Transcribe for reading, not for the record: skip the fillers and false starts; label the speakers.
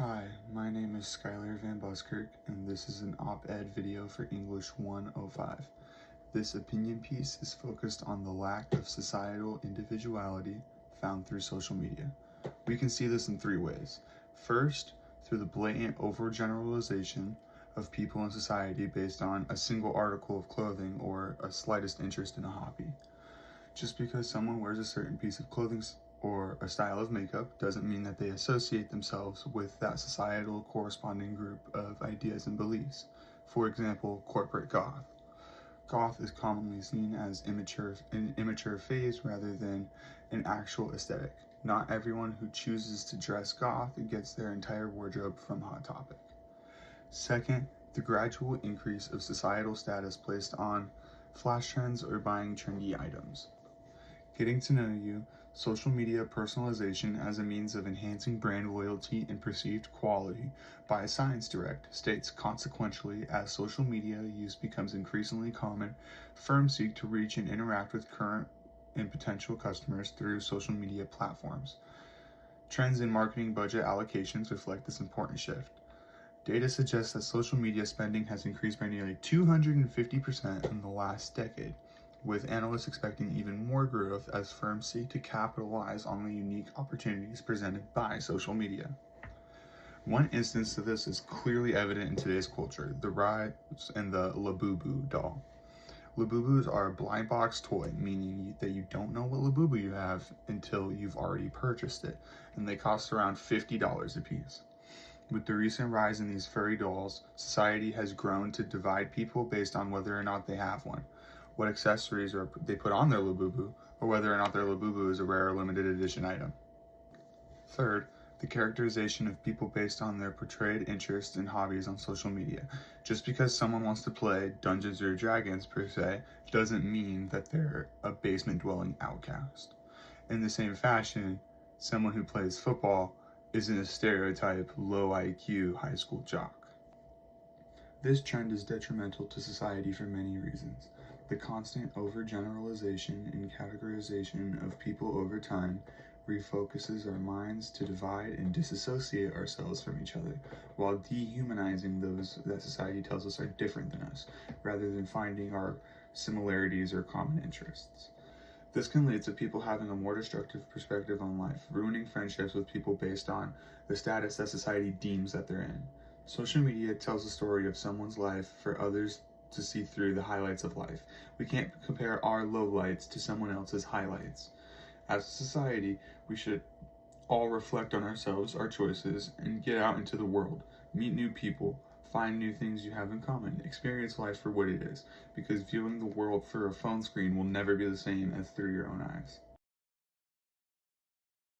Speaker 1: Hi, my name is Skylar Van Buskirk, and this is an op-ed video for English 105. This opinion piece is focused on the lack of societal individuality found through social media. We can see this in three ways. First, through the blatant overgeneralization of people in society based on a single article of clothing or a slightest interest in a hobby. Just because someone wears a certain piece of clothing or a style of makeup doesn't mean that they associate themselves with that societal corresponding group of ideas and beliefs. For example, corporate goth. Goth is commonly seen as an immature phase rather than an actual aesthetic. Not everyone who chooses to dress goth gets their entire wardrobe from Hot Topic. Second, the gradual increase of societal status placed on flash trends or buying trendy items. Getting to know you, social media personalization as a means of enhancing brand loyalty and perceived quality by Science Direct states consequentially, as social media use becomes increasingly common, firms seek to reach and interact with current and potential customers through social media platforms. Trends in marketing budget allocations reflect this important shift. Data suggests that social media spending has increased by nearly 250% in the last decade, with analysts expecting even more growth as firms seek to capitalize on the unique opportunities presented by social media. One instance of this is clearly evident in today's culture: the rise in the Labubu doll. Labubus are a blind box toy, meaning that you don't know what Labubu you have until you've already purchased it, and they cost around $50 a piece. With the recent rise in these furry dolls, society has grown to divide people based on whether or not they have one, what accessories they put on their Labubu, or whether or not their Labubu is a rare or limited edition item. Third, the characterization of people based on their portrayed interests and hobbies on social media. Just because someone wants to play Dungeons or Dragons per se, doesn't mean that they're a basement-dwelling outcast. In the same fashion, someone who plays football isn't a stereotype low IQ high school jock. This trend is detrimental to society for many reasons. The constant overgeneralization and categorization of people over time refocuses our minds to divide and disassociate ourselves from each other, while dehumanizing those that society tells us are different than us, rather than finding our similarities or common interests. This can lead to people having a more destructive perspective on life, ruining friendships with people based on the status that society deems that they're in. Social media tells a story of someone's life for others to see through the highlights of life. We can't compare our lowlights to someone else's highlights. As a society, we should all reflect on ourselves, our choices, and get out into the world, meet new people, find new things you have in common, experience life for what it is, because viewing the world through a phone screen will never be the same as through your own eyes.